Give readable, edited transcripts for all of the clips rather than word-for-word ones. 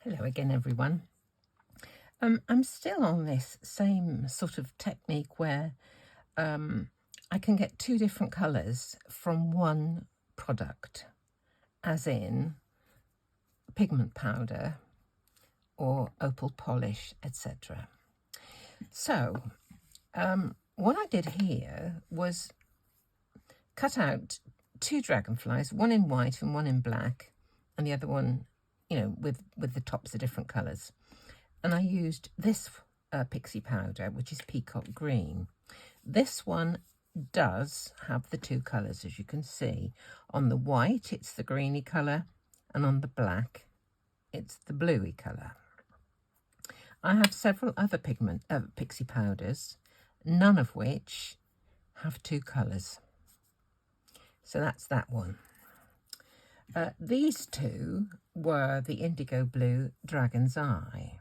Hello again, everyone. I'm still on this same sort of technique where I can get two different colours from one product, as in pigment powder or opal polish, etc. So what I did here was cut out two dragonflies, one in white and one in black, and the other one, with the tops of different colours. And I used this pixie powder, which is peacock green. This one does have the two colours, as you can see. On the white, it's the greeny colour, and on the black, it's the bluey colour. I have several other pixie powders, none of which have two colours. So that's that one. These two were the indigo blue Dragon's Eye.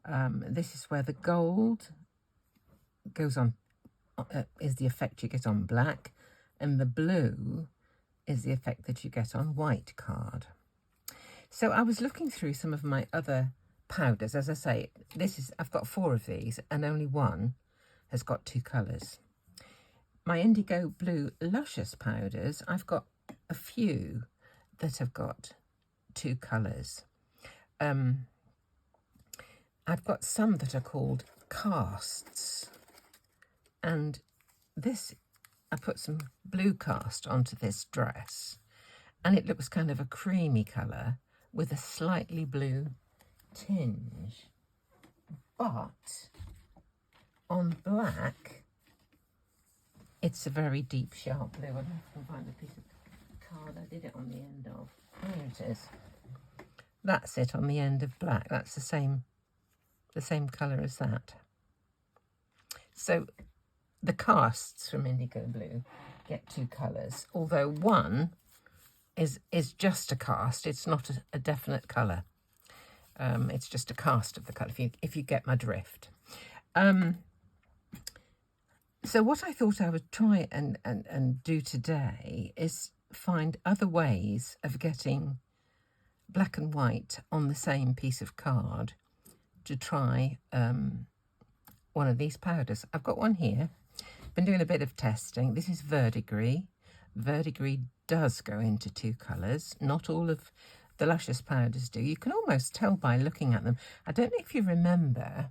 This is where the gold goes on, is the effect you get on black, and the blue is the effect that you get on white card. So I was looking through some of my other powders. As I say, I've got 4 of these, and only one has got two colours. My indigo blue luscious powders, I've got a few that have got two colours. I've got some that are called casts, and this, I put some blue cast onto this dress, and it looks kind of a creamy colour with a slightly blue tinge, but on black it's a very deep sharp blue. I don't know if I can find a piece of card I did it on the end of. There it is. That's it on the end of black. That's the same colour as that. So the casts from indigo blue get two colours, although one is just a cast. It's not a definite colour. It's just a cast of the colour, if you get my drift. So what I thought I would try and do today is find other ways of getting black and white on the same piece of card to try one of these powders. I've got one here. Been doing a bit of testing. This is Verdigris. Verdigris does go into two colours. Not all of the luscious powders do. You can almost tell by looking at them. I don't know if you remember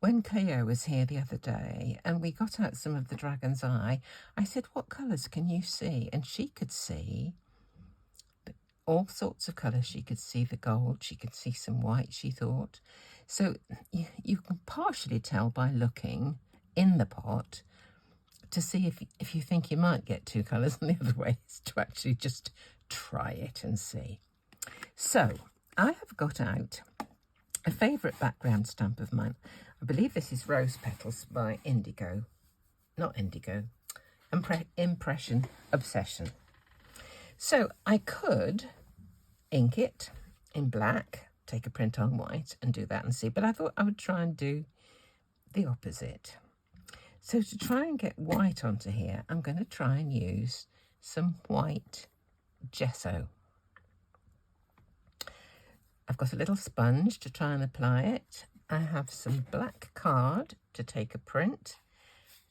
when Cleo was here the other day and we got out some of the Dragon's Eye, I said, what colours can you see? And she could see all sorts of colours. She could see the gold, she could see some white, she thought. So you can partially tell by looking in the pot to see if you think you might get two colours, and the other way is to actually just try it and see. So I have got out a favourite background stamp of mine. I believe this is Rose Petals by Impression Obsession. So I could ink it in black, take a print on white and do that and see, but I thought I would try and do the opposite. So to try and get white onto here, I'm going to try and use some white gesso. I've got a little sponge to try and apply it. I have some black card to take a print,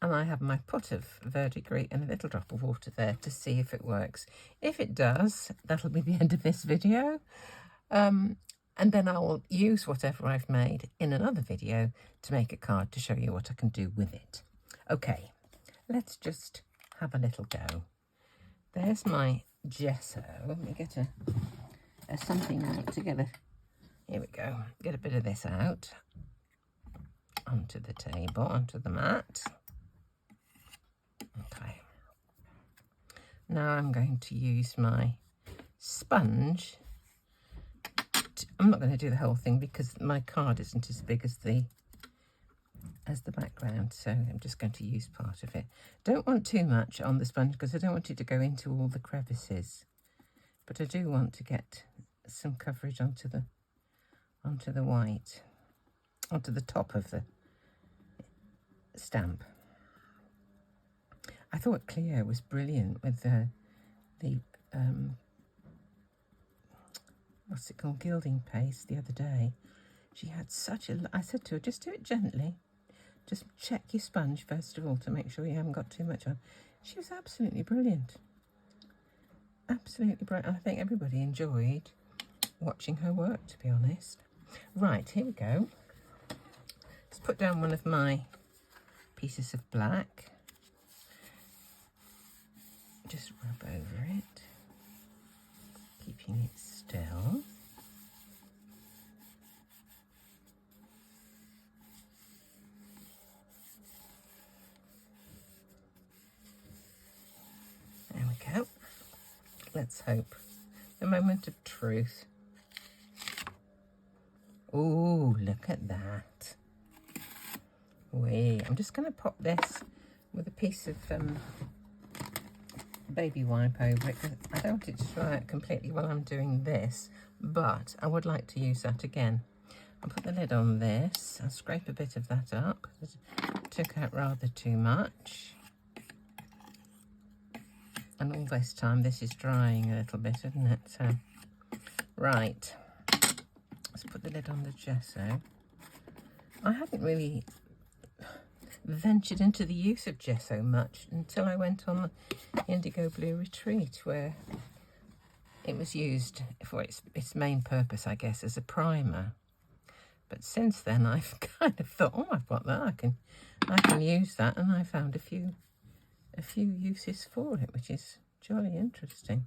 and I have my pot of verdigris and a little drop of water there to see if it works. If it does, that'll be the end of this video. And then I will use whatever I've made in another video to make a card to show you what I can do with it. Okay, let's just have a little go. There's my gesso. Let me get something out together. Here we go. Get a bit of this out onto the table, onto the mat. Okay. Now I'm going to use my sponge. I'm not going to do the whole thing because my card isn't as big as the background, so I'm just going to use part of it. Don't want too much on the sponge because I don't want it to go into all the crevices, but I do want to get some coverage onto the white, onto the top of the stamp. I thought Cleo was brilliant with the what's it called, gilding paste the other day. She had such a, I said to her, just do it gently. Just check your sponge first of all to make sure you haven't got too much on. She was absolutely brilliant. Absolutely brilliant. I think everybody enjoyed watching her work, to be honest. Right, here we go. Let's put down one of my pieces of black. Just rub over it, keeping it still. There we go. Let's hope. The moment of truth. Oh, look at that. I'm just going to pop this with a piece of baby wipe over it, because I don't want it to dry out completely while I'm doing this, but I would like to use that again. I'll put the lid on this. I'll scrape a bit of that up because it took out rather too much. And all this time this is drying a little bit, isn't it? So, right. Let's put the lid on the gesso. I hadn't really ventured into the use of gesso much until I went on the Indigo Blue retreat, where it was used for its main purpose, I guess, as a primer. But since then I've kind of thought, oh, I've got that, I can use that, and I found a few uses for it, which is jolly interesting.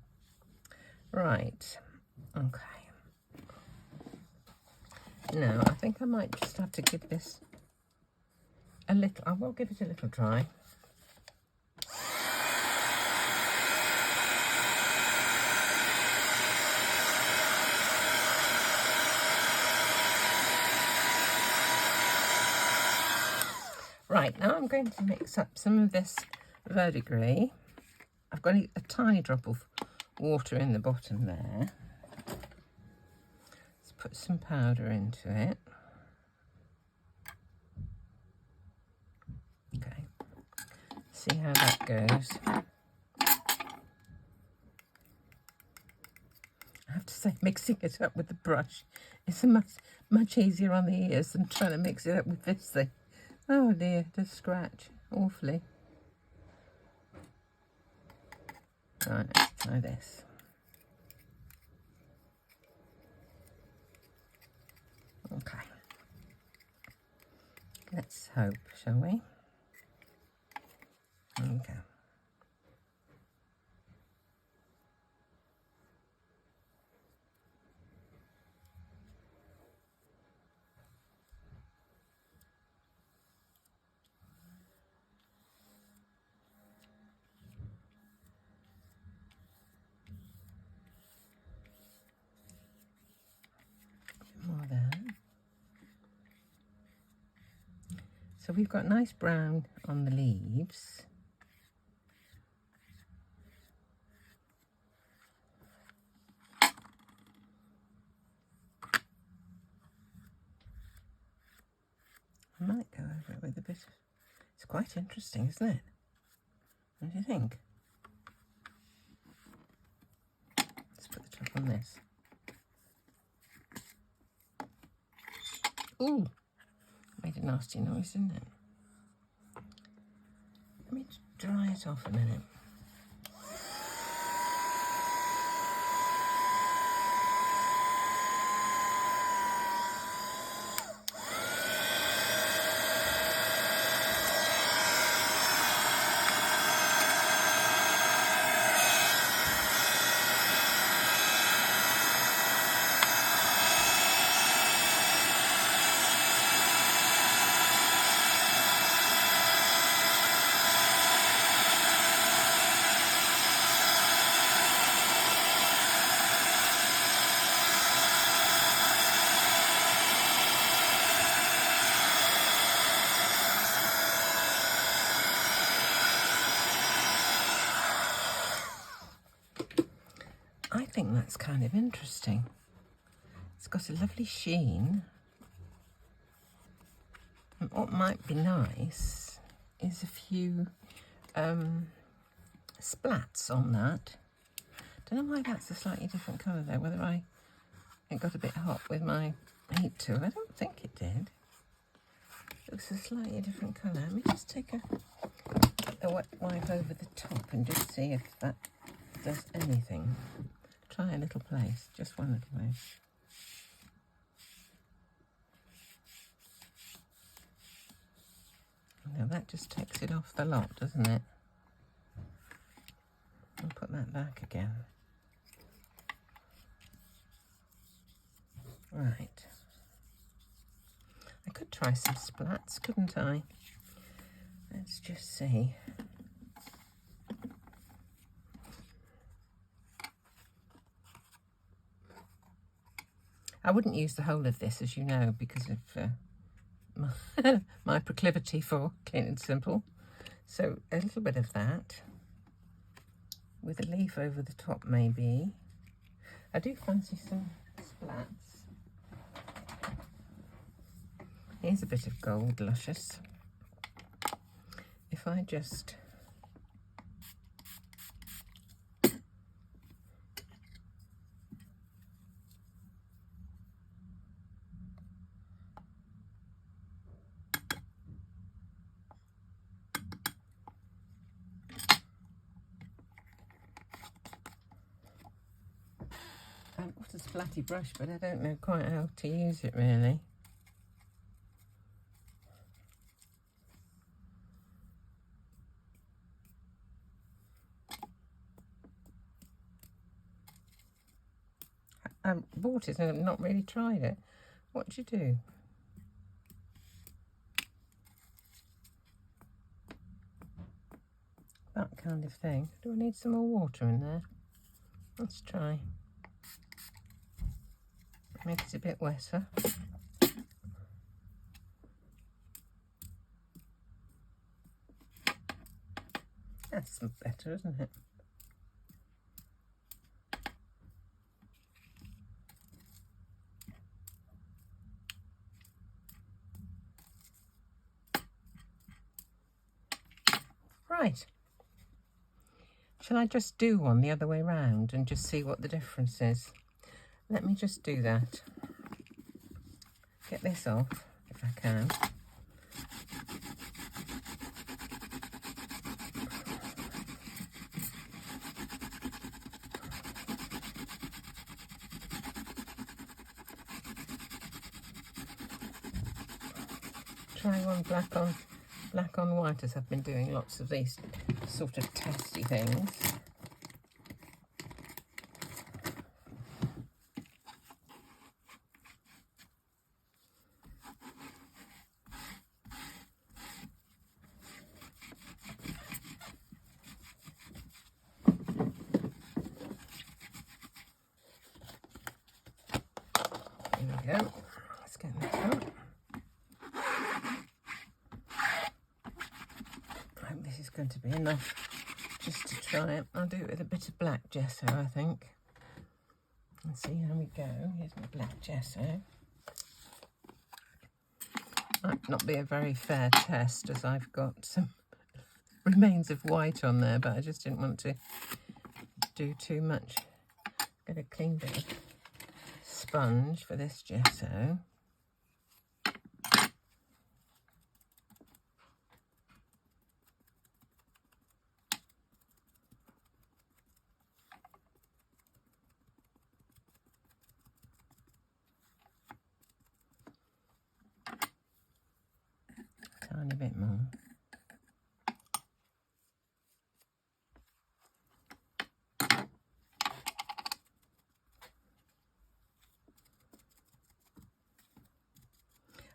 Right, okay. Now, I think I might just have to give this a little, I will give it a little dry. Right, now I'm going to mix up some of this Verdigris. I've got a tiny drop of water in the bottom there. Let's put some powder into it. Okay, see how that goes. I have to say, mixing it up with the brush is much easier on the ears than trying to mix it up with this thing. Oh dear, it does scratch awfully. Right, let's try this. Okay. Let's hope, shall we? Okay. More there. So we've got nice brown on the leaves. I might go over it with a bit of, it's quite interesting, isn't it? What do you think? Let's put the top on this. Ooh, made a nasty noise, didn't it? Let me dry it off a minute. I think that's kind of interesting. It's got a lovely sheen. And what might be nice is a few splats on that. Don't know why that's a slightly different colour there, whether I it got a bit hot with my heat tool. I don't think it did. It looks a slightly different colour. Let me just take a wet wipe over the top and just see if that does anything. Try a little place, just one little place. Now that just takes it off the lot, doesn't it? I'll put that back again. Right. I could try some splats, couldn't I? Let's just see. I wouldn't use the whole of this, as you know, because of my proclivity for clean and simple. So a little bit of that with a leaf over the top, maybe. I do fancy some splats. Here's a bit of gold, luscious. If I just I've got a splatty brush, but I don't know quite how to use it really. I bought it and I've not really tried it. What do you do? That kind of thing. Do I need some more water in there? Let's try. Make it a bit wetter. That's better, isn't it? Right. Shall I just do one the other way round and just see what the difference is? Let me just do that. Get this off, if I can. Try one black on white, as I've been doing lots of these sort of testy things. There we go. Let's get this out. I hope this is going to be enough just to try it. I'll do it with a bit of black gesso, I think. Let's see how we go. Here's my black gesso. Might not be a very fair test, as I've got some remains of white on there, but I just didn't want to do too much. Get a clean bit of sponge for this gesso. Tiny bit more.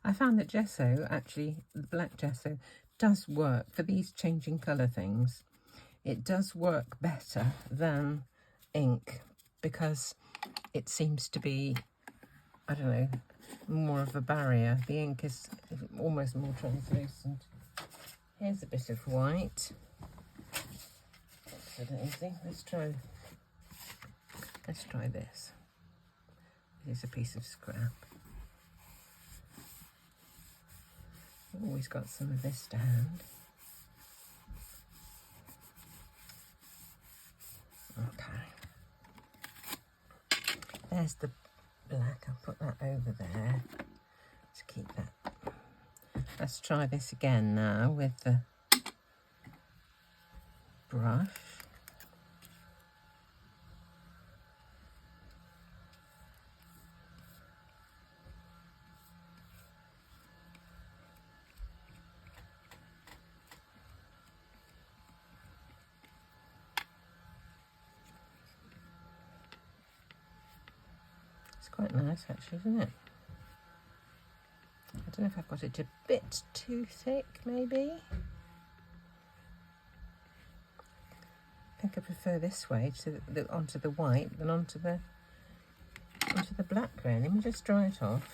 I found that gesso, actually, the black gesso, does work for these changing colour things. It does work better than ink because it seems to be, I don't know, more of a barrier. The ink is almost more translucent. Here's a bit of white. That's so easy. Let's try this. Here's a piece of scrap. Always got some of this to hand. Okay. There's the black. I'll put that over there to keep that. Let's try this again now with the brush. It's quite nice actually, isn't it? I don't know if I've got it a bit too thick, maybe. I think I prefer this way to onto the white than onto the black really. Let me just dry it off.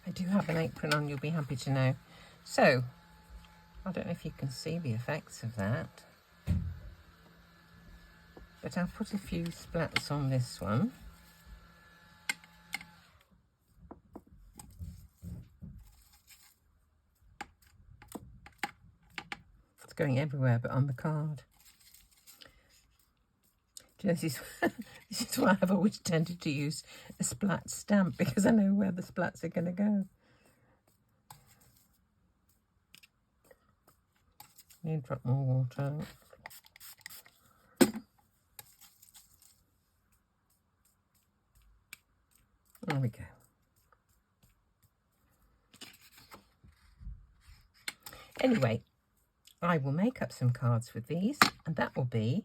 I do have an apron on, you'll be happy to know. So, I don't know if you can see the effects of that, but I'll put a few splats on this one. It's going everywhere but on the card. Do you know, this is why I've always tended to use a splat stamp, because I know where the splats are going to go. Need to drop more water. There we go. Anyway, I will make up some cards with these, and that will be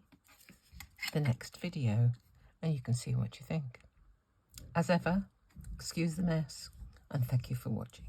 the next video, and you can see what you think. As ever, excuse the mess, and thank you for watching.